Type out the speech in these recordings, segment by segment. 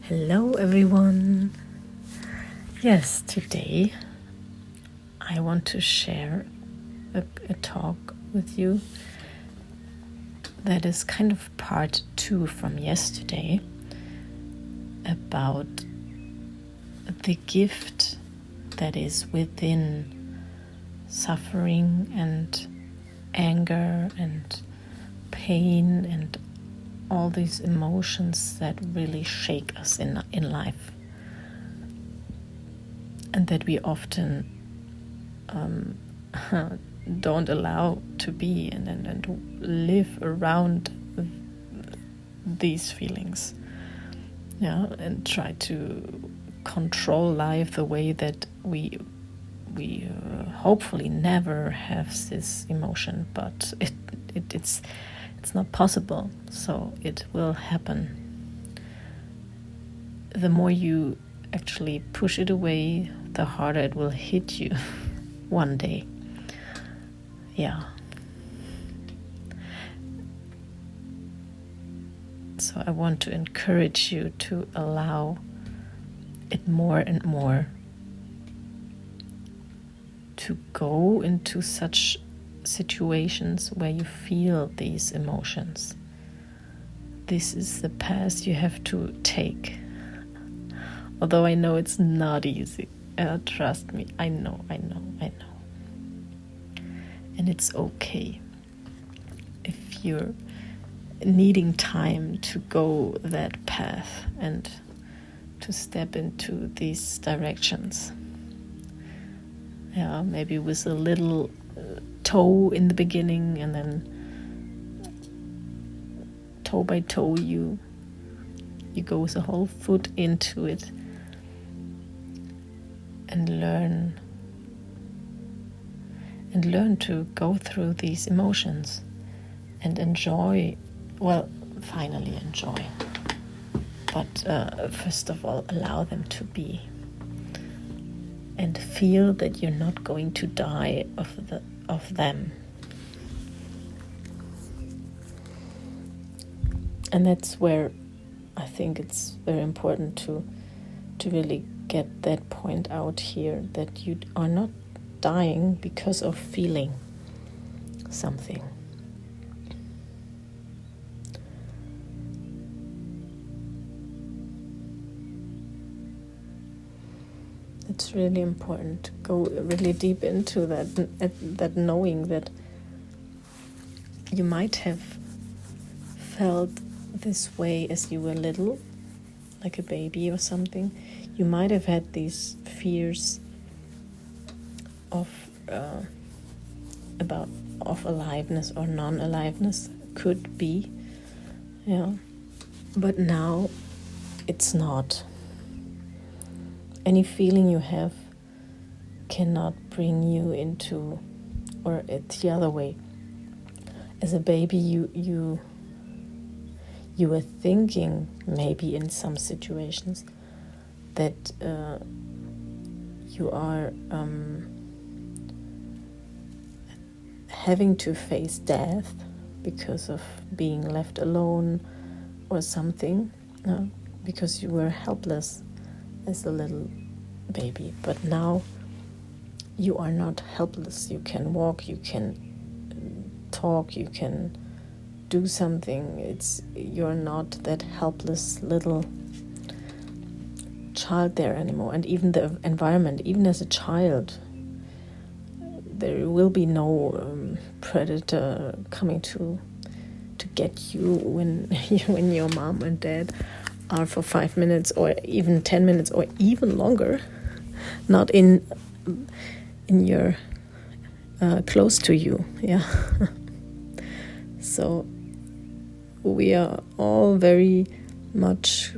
Hello everyone. Yes, today I want to share a talk with you that is kind of part 2 from yesterday about the gift that is within suffering and anger and pain and all these emotions that really shake us in life, and that we often don't allow to be and live around these feelings, and try to control life the way that we hopefully never have this emotion, but it's not possible, so it will happen. The more you actually push it away, the harder it will hit you one day. So I want to encourage you to allow it more and more to go into such situations where you feel these emotions. This is the path you have to take. Although I know it's not easy. Trust me, I know. And it's okay if you're needing time to go that path and to step into these directions. Maybe with a little toe in the beginning, and then toe by toe you go with the whole foot into it and learn to go through these emotions and finally enjoy, but first of all allow them to be, and feel that you're not going to die of them. And that's where I think it's very important to really get that point out here, that you are not dying because of feeling something. It's really important to go really deep into that knowing that you might have felt this way as you were little, like a baby or something. You might have had these fears of aliveness or non-aliveness, could be, but now it's not. Any feeling you have cannot bring you into, or it's the other way. As a baby, you were thinking, maybe in some situations, that you are having to face death because of being left alone or something, because you were helpless as a little baby. But now you are not helpless. You can walk, you can talk, you can do something. You're not that helpless little child there anymore. And even the environment, even as a child, there will be no predator coming to get you when your mom and dad are for 5 minutes or even 10 minutes or even longer not in your close to you. So we are all very much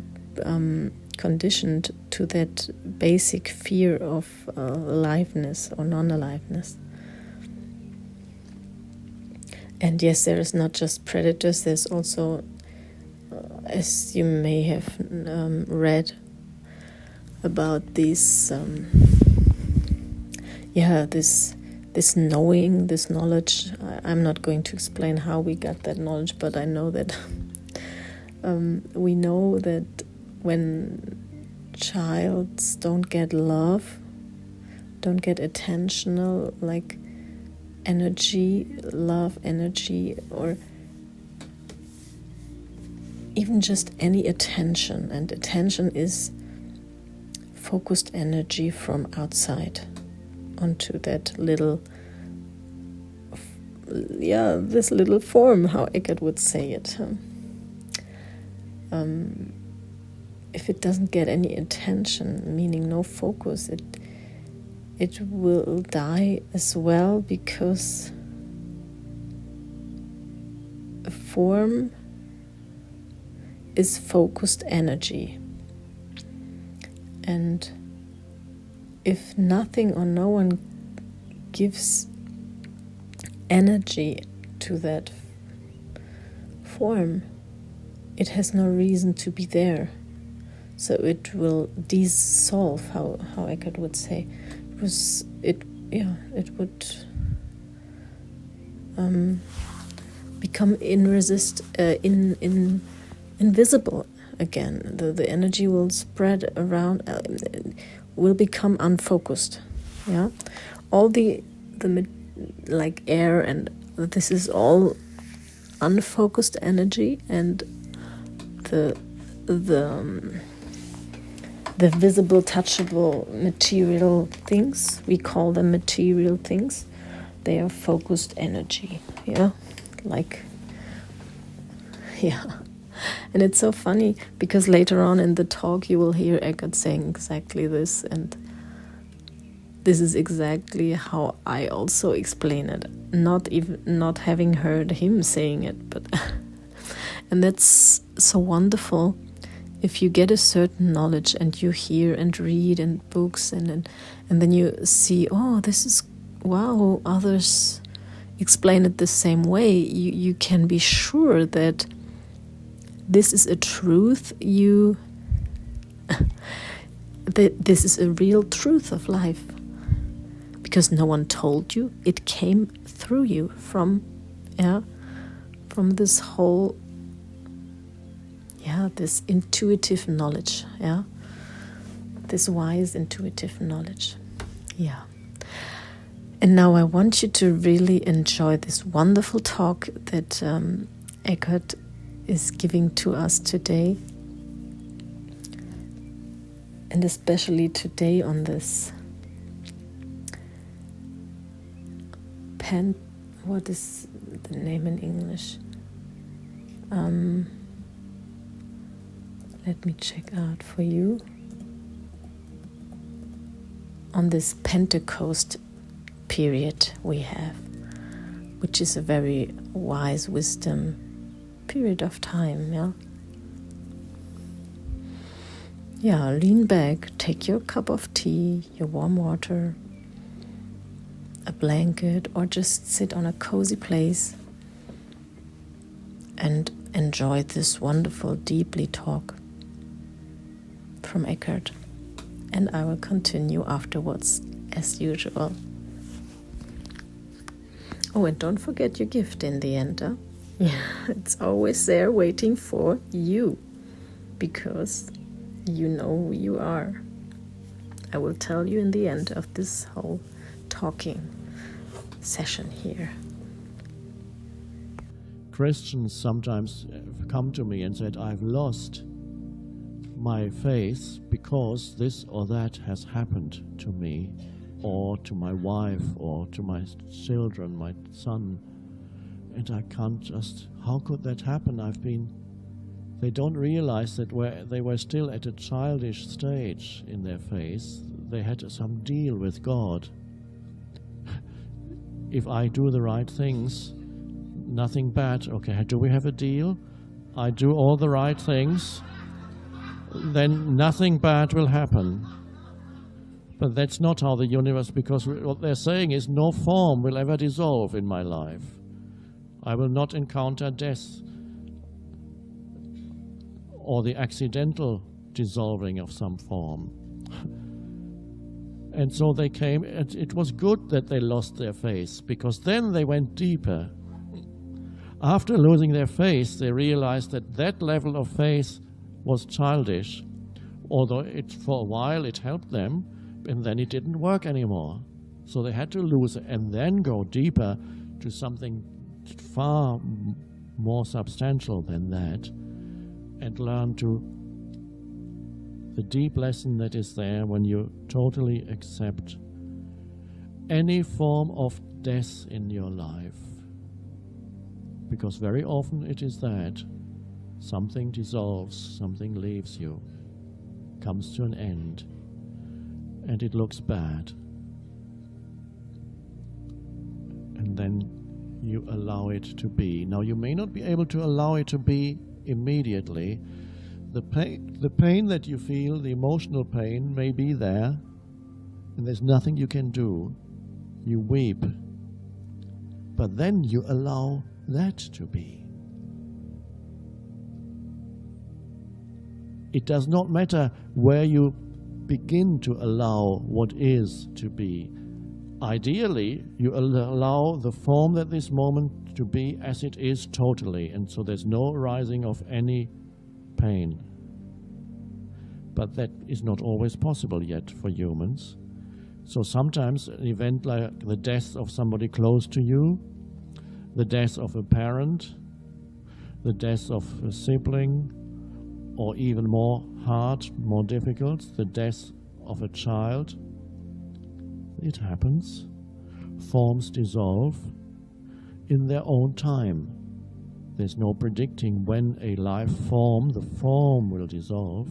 conditioned to that basic fear of aliveness or non-aliveness. And yes, there is not just predators, there's also, as you may have read about these, this knowing, this knowledge. I'm not going to explain how we got that knowledge, but I know that we know that when childs don't get love, don't get attentional, like energy, love, energy, or even just any attention. And attention is focused energy from outside onto that little, this little form, how Eckhart would say it. If it doesn't get any attention, meaning no focus, it will die as well, because a form is focused energy. And if nothing or no one gives energy to that form, it has no reason to be there. So it will dissolve, how Eckhart would say. It would become invisible again. The energy will spread around, will become unfocused. Yeah, all the like air, and this is all unfocused energy, and the visible, touchable, material things, we call them material things, they are focused energy. Yeah, and it's so funny, because later on in the talk you will hear Eckhart saying exactly this, and this is exactly how I also explain it, not having heard him saying it, but and that's so wonderful. If you get a certain knowledge and you hear and read in books, and then you see, oh, this is, wow, others explain it the same way, you can be sure that this is a truth, that this is a real truth of life, because no one told you, it came through you from this whole, this intuitive knowledge, this wise intuitive knowledge. And now I want you to really enjoy this wonderful talk that Eckhart is giving to us today, and especially today on this what is the name in English? Let me check out for you. On this Pentecost period we have, which is a very wise wisdom period of time. Lean back, take your cup of tea, your warm water, a blanket, or just sit on a cozy place and enjoy this wonderful, deeply talk from Eckhart. And I will continue afterwards as usual. Oh, and don't forget your gift in the end. It's always there waiting for you, because you know who you are. I will tell you in the end of this whole talking session here. Christians sometimes come to me and said, I've lost my faith because this or that has happened to me, or to my wife, or to my children, my son, and I can't just, how could that happen? They don't realize that they were still at a childish stage in their faith. They had some deal with God. If I do the right things, nothing bad. Okay, do we have a deal? I do all the right things, then nothing bad will happen. But that's not how the universe, because what they're saying is no form will ever dissolve in my life. I will not encounter death or the accidental dissolving of some form. And so they came, and it was good that they lost their faith, because then they went deeper. After losing their faith, they realized that that level of faith was childish, Although for a while it helped them, and then it didn't work anymore. So they had to lose it and then go deeper to something far more substantial than that, and learn to the deep lesson that is there when you totally accept any form of death in your life. Because very often it is that something dissolves, something leaves you, comes to an end, and it looks bad. And then you allow it to be. Now you may not be able to allow it to be immediately. The pain that you feel, the emotional pain, may be there, and there's nothing you can do. You weep. But then you allow that to be. It does not matter where you begin to allow what is to be. Ideally, you allow the form at this moment to be as it is totally, and so there's no arising of any pain. But that is not always possible yet for humans. So sometimes an event like the death of somebody close to you, the death of a parent, the death of a sibling, or even more hard, more difficult, the death of a child, it happens. Forms dissolve in their own time. There's no predicting when a life form, the form will dissolve.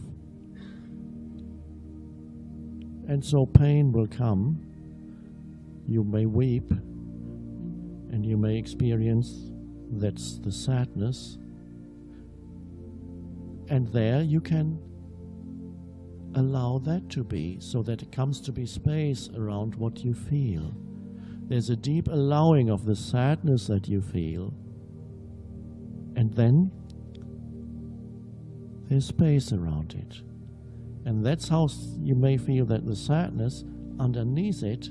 And so pain will come. You may weep, and you may experience that's the sadness. And there you can allow that to be, so that it comes to be space around what you feel. There's a deep allowing of the sadness that you feel. And then there's space around it. And that's how you may feel that the sadness, underneath it,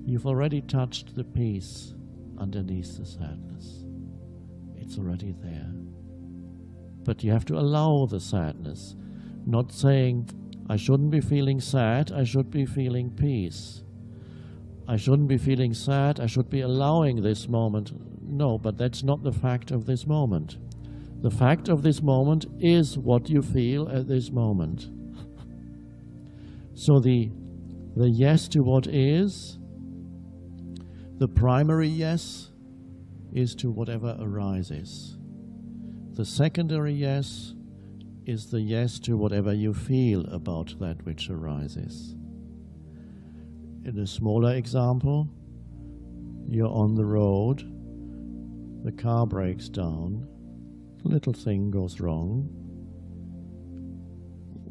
you've already touched the peace underneath the sadness. It's already there. But you have to allow the sadness, not saying, I shouldn't be feeling sad, I should be feeling peace. I shouldn't be feeling sad, I should be allowing this moment. No, but that's not the fact of this moment. The fact of this moment is what you feel at this moment. So the yes to what is, the primary yes is to whatever arises. The secondary yes is the yes to whatever you feel about that which arises. In a smaller example, you're on the road, the car breaks down, a little thing goes wrong,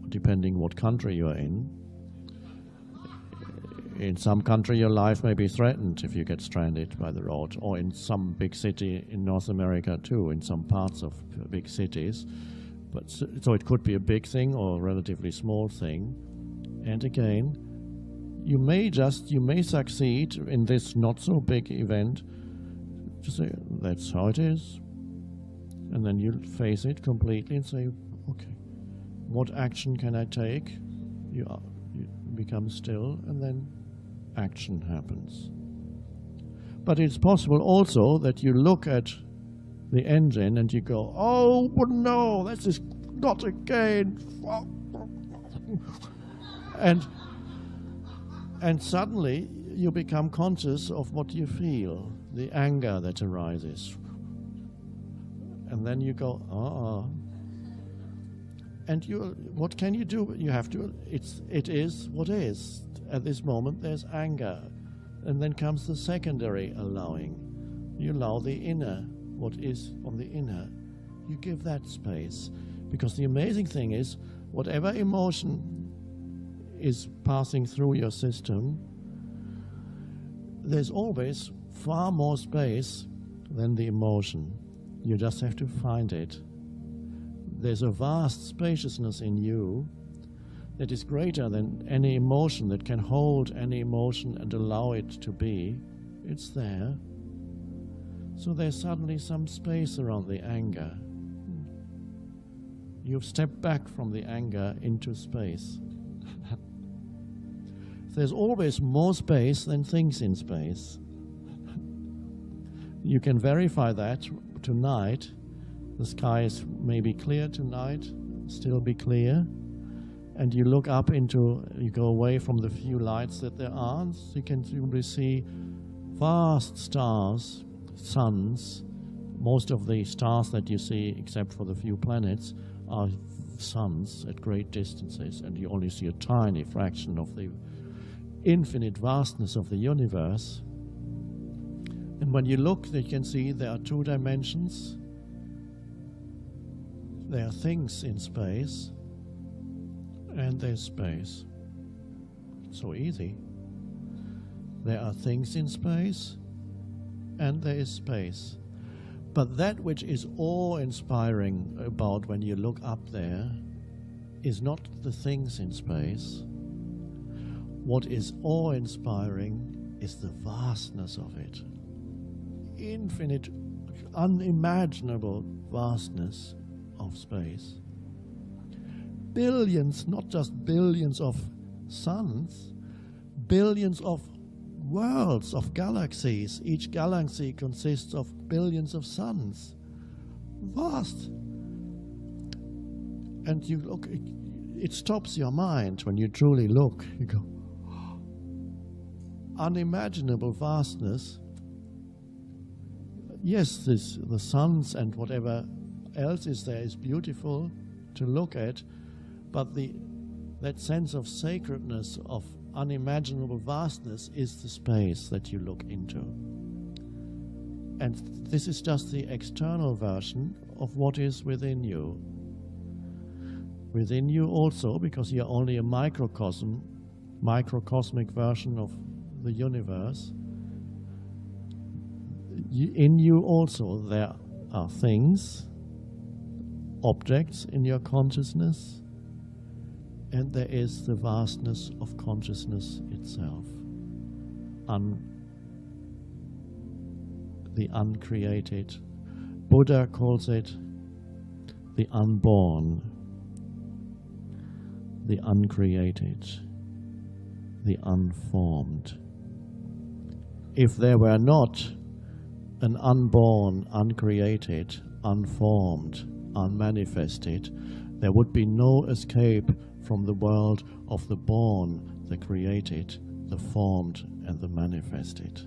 depending what country you're in. In some country your life may be threatened if you get stranded by the road, or in some big city in North America too, in some parts of big cities. But so it could be a big thing or a relatively small thing. And again, you may succeed in this not so big event to say, that's how it is. And then you face it completely and say, okay, what action can I take? You become still, and then action happens. But it's possible also that you look at the engine and you go, oh no, this is not again. And suddenly you become conscious of what you feel, the anger that arises. And then you go, And what can you do? You have to, it is what is. At this moment there's anger. And then comes the secondary allowing. You allow the inner, what is on the inner. You give that space. Because the amazing thing is, whatever emotion is passing through your system, there's always far more space than the emotion. You just have to find it. There's a vast spaciousness in you that is greater than any emotion, that can hold any emotion and allow it to be. It's there. So there's suddenly some space around the anger. You've stepped back from the anger into space. There's always more space than things in space. You can verify that tonight. The sky is maybe clear tonight, still be clear. And you look up you go away from the few lights that there are, so you can simply see vast stars, suns. Most of the stars that you see, except for the few planets, are suns at great distances, and you only see a tiny fraction of the infinite vastness of the universe. And when you look, you can see there are two dimensions. There are things in space, and there's space. It's so easy. There are things in space, and there is space. But that which is awe-inspiring about when you look up there is not the things in space. What is awe-inspiring is the vastness of it. Infinite, unimaginable vastness of space. Billions, not just billions of suns, billions of worlds, of galaxies. Each galaxy consists of billions of suns. Vast. And you look, it stops your mind when you truly look. You go, unimaginable vastness. Yes, the suns and whatever else is there is beautiful to look at, but that sense of sacredness, of unimaginable vastness, is the space that you look into. And this is just the external version of what is within you. Within you also, because you're only a microcosmic version of the universe, in you also there are things, objects in your consciousness, and there is the vastness of consciousness itself, the uncreated. Buddha calls it the unborn, the uncreated, the unformed. If there were not an unborn, uncreated, unformed, unmanifested, there would be no escape from the world of the born, the created, the formed, and the manifested.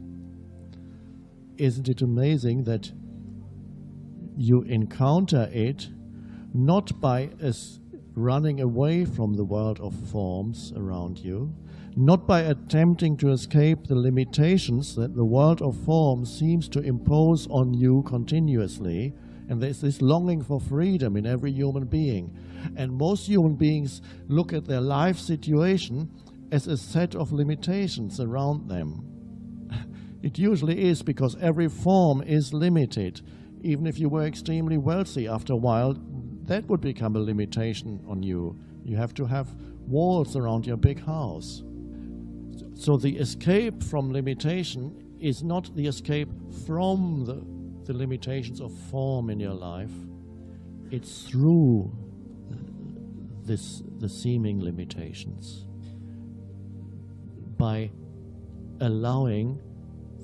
Isn't it amazing that you encounter it not by running away from the world of forms around you, not by attempting to escape the limitations that the world of forms seems to impose on you continuously. And there's this longing for freedom in every human being. And most human beings look at their life situation as a set of limitations around them. It usually is, because every form is limited. Even if you were extremely wealthy, after a while, that would become a limitation on you. You have to have walls around your big house. So the escape from limitation is not the escape from the limitations of form in your life. It's through the seeming limitations. By allowing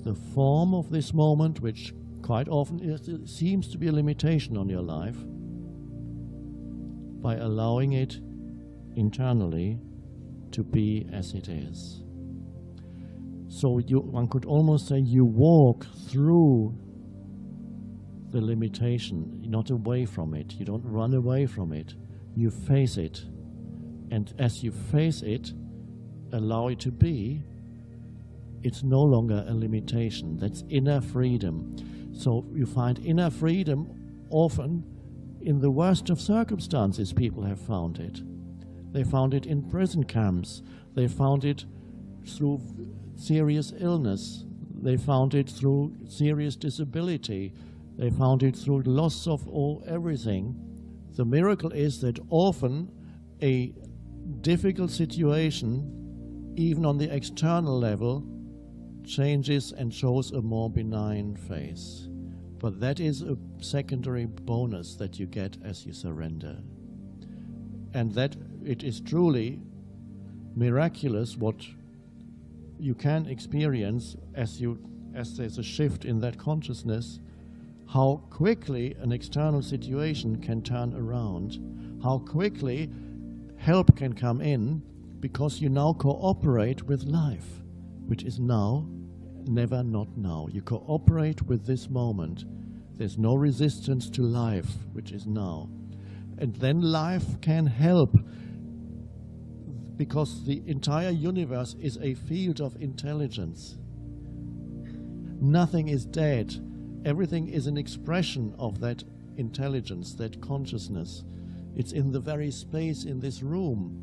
the form of this moment, which quite often seems to be a limitation on your life, by allowing it internally to be as it is. So one could almost say you walk through the limitation, not away from it. You don't run away from it. You face it. And as you face it, allow it to be, it's no longer a limitation. That's inner freedom. So you find inner freedom often in the worst of circumstances. People have found it. They found it in prison camps. They found it through serious illness. They found it through serious disability. They found it through loss of everything. The miracle is that often a difficult situation, even on the external level, changes and shows a more benign face. But that is a secondary bonus that you get as you surrender. and that it is truly miraculous what you can experience as there's a shift in that consciousness, how quickly an external situation can turn around, how quickly help can come in, because you now cooperate with life, which is now, never not now. You cooperate with this moment. There's no resistance to life, which is now. And then life can help, because the entire universe is a field of intelligence. Nothing is dead. Everything is an expression of that intelligence, that consciousness. It's in the very space in this room.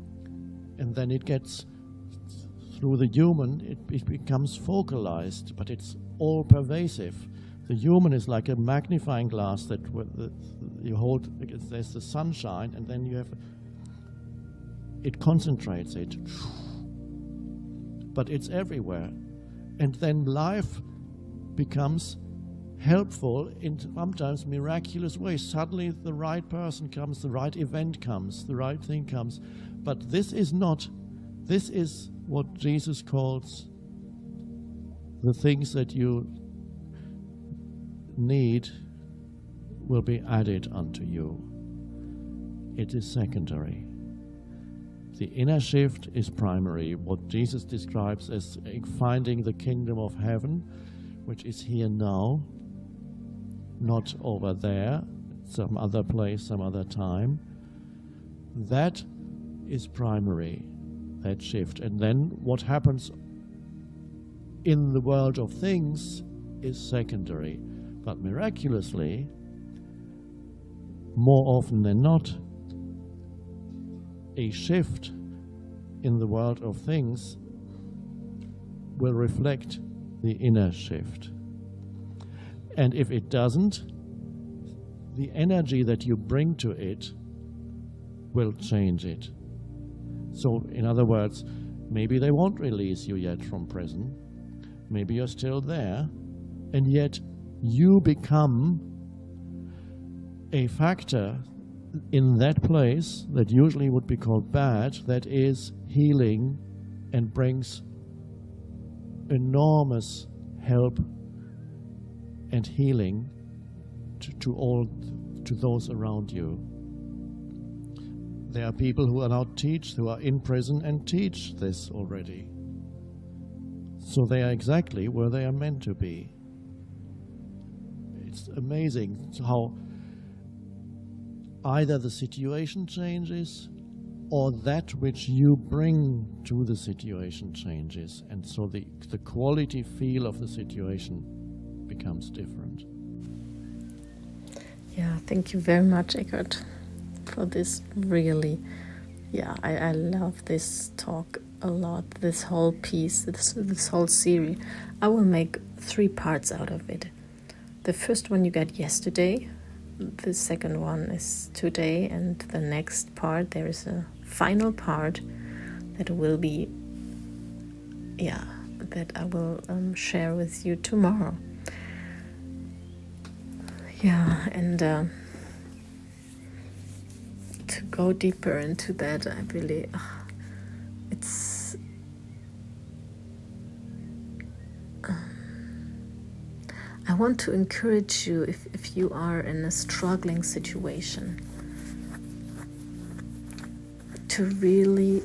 And then it gets, through the human, it becomes focalized, but it's all pervasive. The human is like a magnifying glass that you hold, there's the sunshine, and then you have, it concentrates it. But it's everywhere. And then life becomes helpful in sometimes miraculous ways. Suddenly the right person comes, the right event comes, the right thing comes. But this is what Jesus calls the things that you need will be added unto you. It is secondary. The inner shift is primary, what Jesus describes as finding the kingdom of heaven, which is here now, not over there, some other place, some other time. That is primary, that shift. And then what happens in the world of things is secondary. But miraculously, more often than not, a shift in the world of things will reflect the inner shift. And if it doesn't, the energy that you bring to it will change it. So, in other words, maybe they won't release you yet from prison. Maybe you're still there, and yet you become a factor in that place that usually would be called bad, that is healing and brings enormous help and healing to those around you. There are people who are now who are in prison and teach this already. So they are exactly where they are meant to be. It's amazing how either the situation changes or that which you bring to the situation changes. And so the quality feel of the situation becomes different. Yeah, thank you very much, Eckhart, for this really, I love this talk a lot, this whole piece, this whole series. I will make 3 parts out of it. The first one you got yesterday, the second one is today, and the next part, there is a final part that will be, that I will share with you tomorrow. Yeah, and to go deeper into that, I really, it's, I want to encourage you, if you are in a struggling situation, to really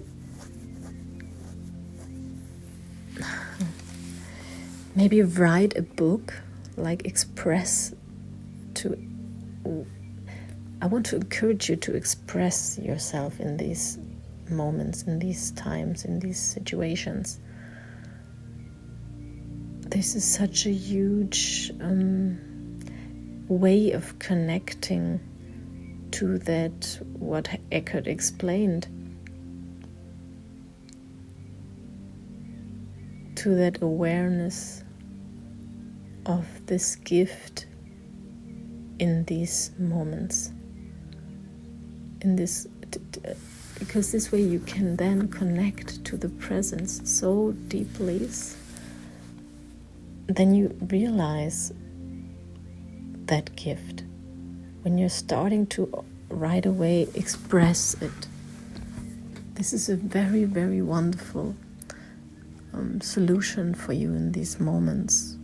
maybe write a book, like express to, I want to encourage you to express yourself in these moments, in these times, in these situations. This is such a huge way of connecting to that, what Eckhart explained, to that awareness of this gift in these moments, in this, because this way you can then connect to the presence so deeply. Then you realize that gift when you're starting to right away express it This is a very, very wonderful solution for you in these moments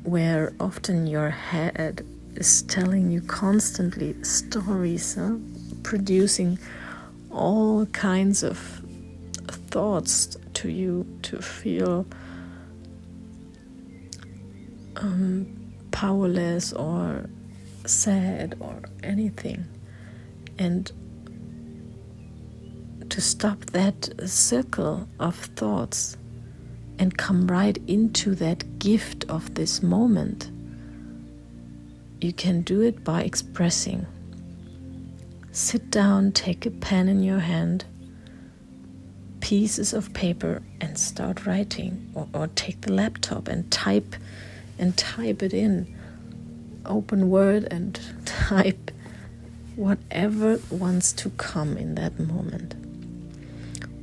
where often your head is telling you constantly stories, producing all kinds of thoughts to you to feel powerless or sad or anything. And to stop that circle of thoughts and come right into that gift of this moment, you can do it by expressing. Sit down, take a pen in your hand, pieces of paper, and start writing, or take the laptop and type it in. Open Word and type whatever wants to come in that moment.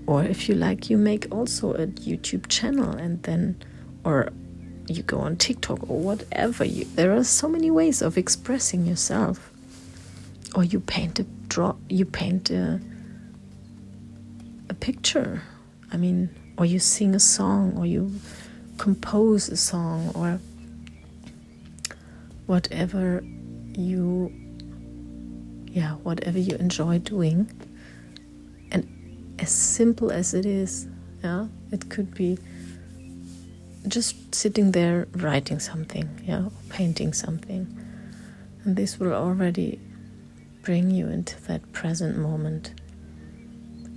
Or if you like, you make also a YouTube channel, and then, or you go on TikTok or whatever. There are so many ways of expressing yourself. Or you paint a picture. Or you sing a song, or you compose a song, or whatever you enjoy doing. And as simple as it is, it could be just sitting there writing something, painting something. And this will already bring you into that present moment,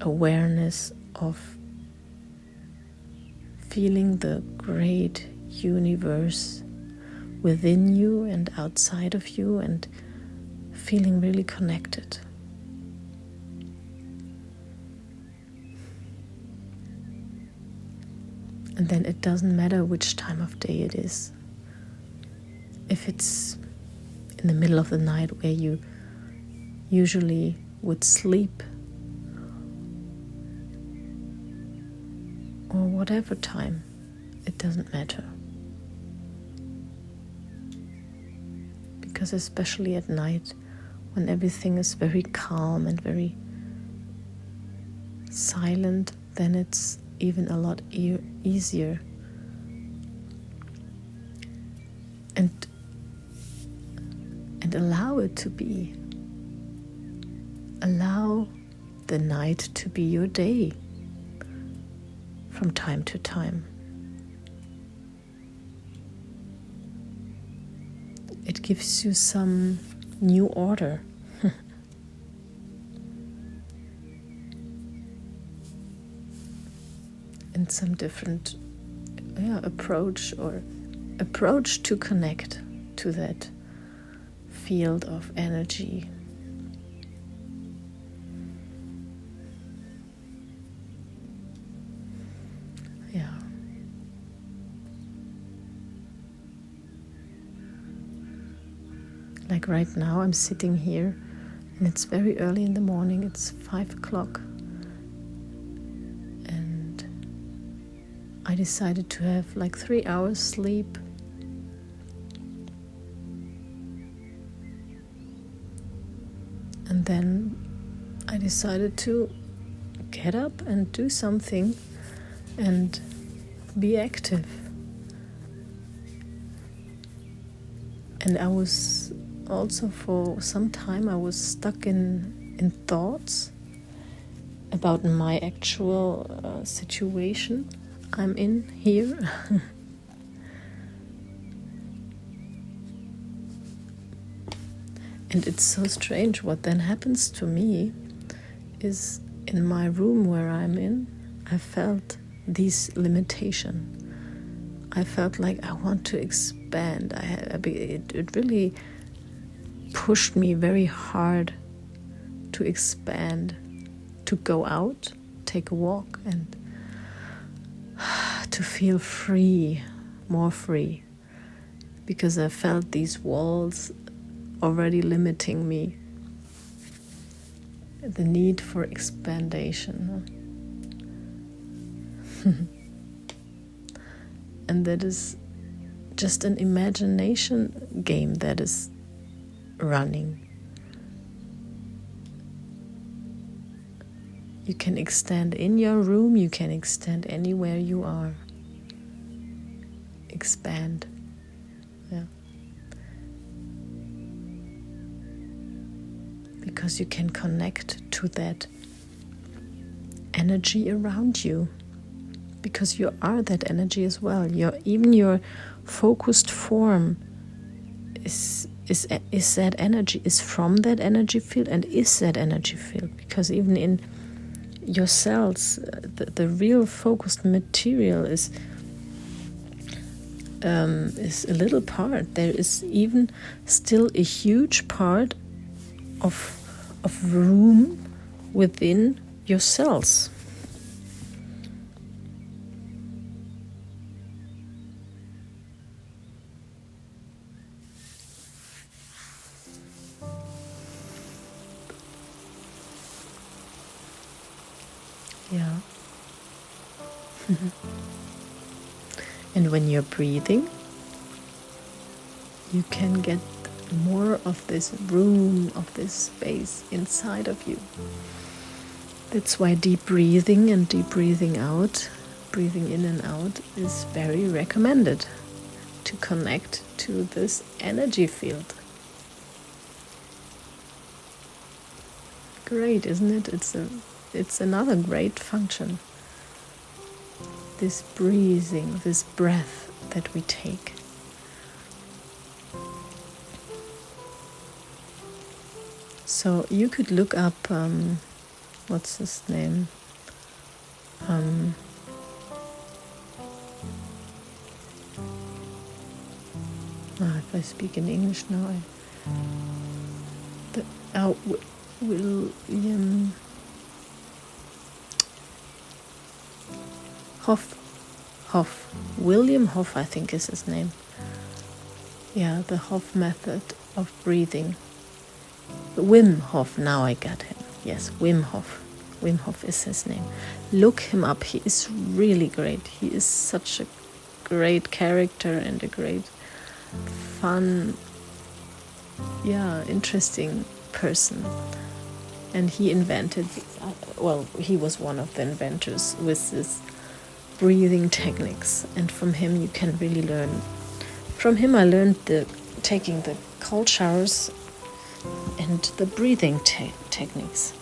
awareness of feeling the great universe within you and outside of you, and feeling really connected. And then it doesn't matter which time of day it is. If it's in the middle of the night where you usually would sleep, or whatever time, it doesn't matter. Because especially at night, when everything is very calm and very silent, then it's even a lot easier. And allow it to be. Allow the night to be your day from time to time. It gives you some new order. And some different approach to connect to that field of energy. Like right now, I'm sitting here, and it's very early in the morning. It's 5 o'clock. I decided to have like 3 hours sleep. And then I decided to get up and do something and be active. And I was also, for some time, I was stuck in thoughts about my actual situation I'm in here. And it's so strange. What then happens to me is, in my room where I'm in, I felt this limitation. I felt like I want to expand. It really pushed me very hard to expand, to go out, take a walk, and to feel free, more free, because I felt these walls already limiting me, the need for expandation. And that is just an imagination game that is running. You can extend in your room, you can extend anywhere you are. Expand. Yeah. Because you can connect to that energy around you. Because you are that energy as well. Even your focused form is that energy, is from that energy field and is that energy field. Because even in your cells, the real focused material is a little part. There is even still a huge part of room within your cells. Yeah. And when you're breathing, you can get more of this room, of this space inside of you. That's why deep breathing and deep breathing out, breathing in and out, is very recommended to connect to this energy field. Great, isn't it? It's another great function. This breathing, this breath that we take. So you could look up, what's his name? If I speak in English now, William William Hof, I think is his name. Yeah, the Hof method of breathing. Wim Hof, now I got him. Yes, Wim Hof. Wim Hof is his name. Look him up, he is really great. He is such a great character and a great, fun, interesting person. And he invented, he was one of the inventors with this breathing techniques. And from him you can really learn. From him I learned taking the cold showers and the breathing techniques.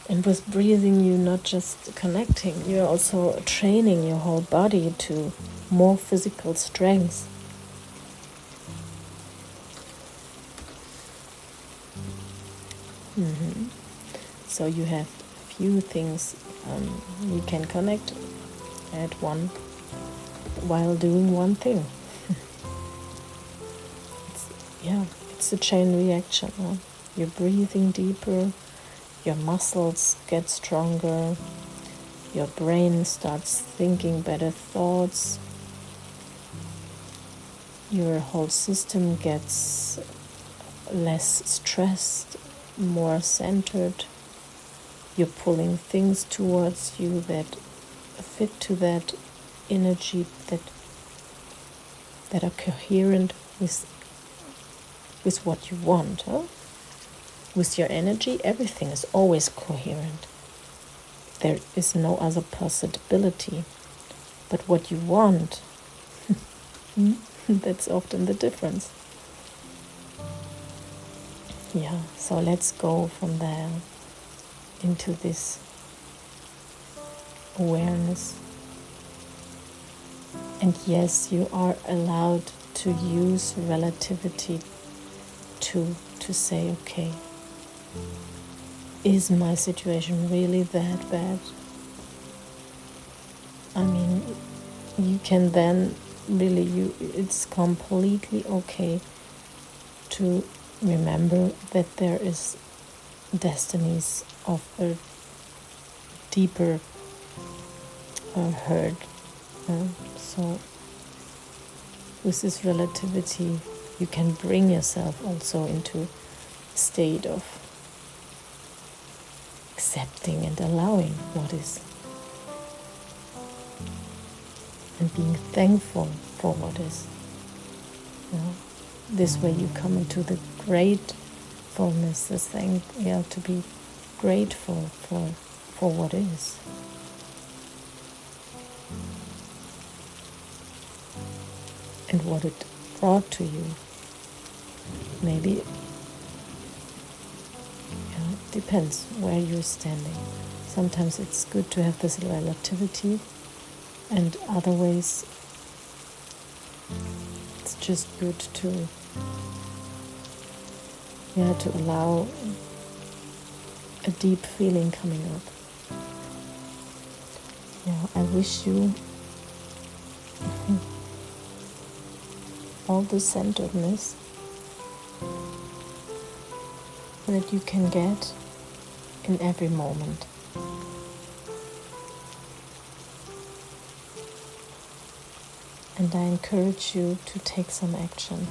And with breathing, you're not just connecting, you're also training your whole body to more physical strength. So you have a few things you can connect at one while doing one thing. It's a chain reaction. Huh? You're breathing deeper, your muscles get stronger, your brain starts thinking better thoughts, your whole system gets less stressed, more centered. You're pulling things towards you that fit to that energy, that are coherent with what you want. Huh? With your energy, everything is always coherent. There is no other possibility. But what you want, that's often the difference. Yeah, so let's go from there into this awareness. And yes, you are allowed to use relativity to say, okay, is my situation really that bad? I mean, you can then really, it's completely okay to remember that there is destinies of a deeper hurt. So with this relativity, you can bring yourself also into a state of accepting and allowing what is, and being thankful for what is. this way you come into the gratefulness, this thing, to be grateful for what is. And what it brought to you. Maybe, it depends where you're standing. Sometimes it's good to have this relativity, and other ways it's just good to allow a deep feeling coming up. I wish you all the centeredness that you can get in every moment. And I encourage you to take some action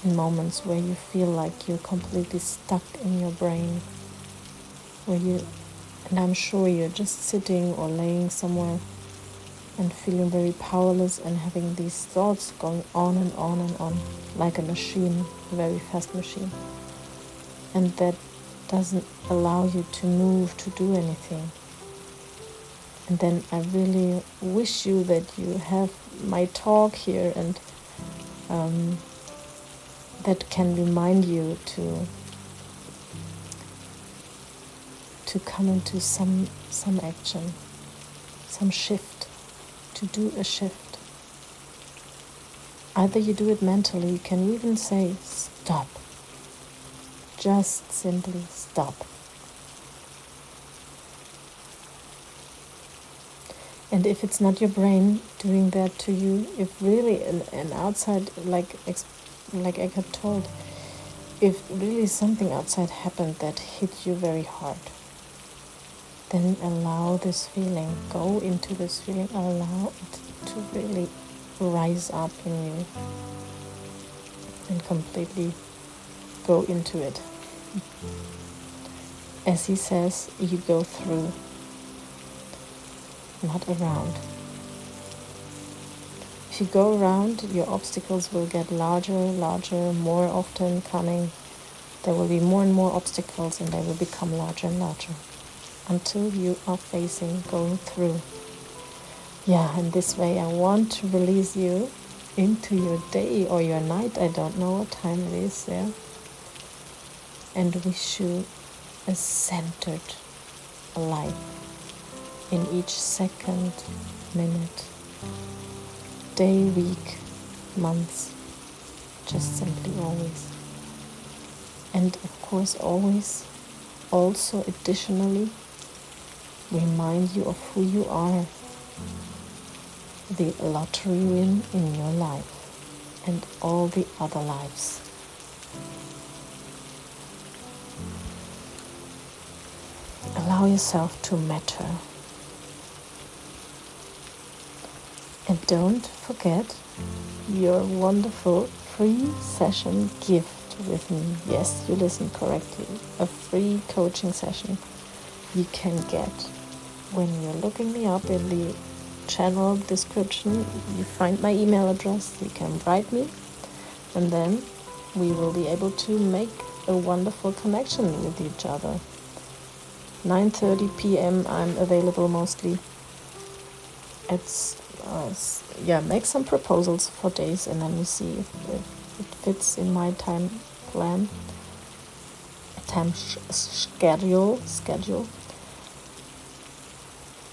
in moments where you feel like you're completely stuck in your brain, and I'm sure you're just sitting or laying somewhere and feeling very powerless and having these thoughts going on and on and on, like a machine, a very fast machine. And that doesn't allow you to move, to do anything. And then I really wish you that you have my talk here, and that can remind you to come into some action, some shift, to do a shift. Either you do it mentally, you can even say stop. Just simply stop. And if it's not your brain doing that to you, if really an outside, like Eckhart told, if really something outside happened that hit you very hard, then allow this feeling, go into this feeling, allow it to really rise up in you and completely go into it. As he says, you go through, not around. If you go around, your obstacles will get larger, more often coming. There will be more and more obstacles, and they will become larger and larger until you are going through. And this way I want to release you into your day or your night. I don't know what time it is there. And wish you a centered life in each second, minute, day, week, months, just simply always. And of course always also additionally remind you of who you are, the lottery win in your life and all the other lives. Allow yourself to matter. And don't forget your wonderful free session gift with me. Yes, you listened correctly. A free coaching session you can get. When you're looking me up in the channel description, you find my email address. You can write me, and then we will be able to make a wonderful connection with each other. 9:30 p.m. I'm available mostly. It's make some proposals for days, and then we see if it fits in my time plan, schedule.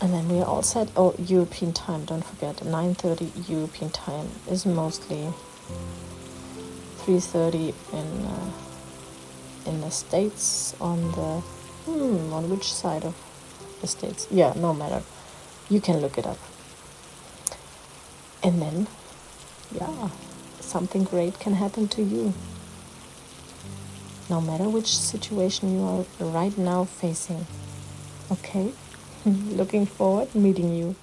And then we are all set. Oh, European time, don't forget, 9:30 European time is mostly 3:30 in the States. On which side of the States? No matter. You can look it up. And then, something great can happen to you. No matter which situation you are right now facing. Okay? Looking forward to meeting you.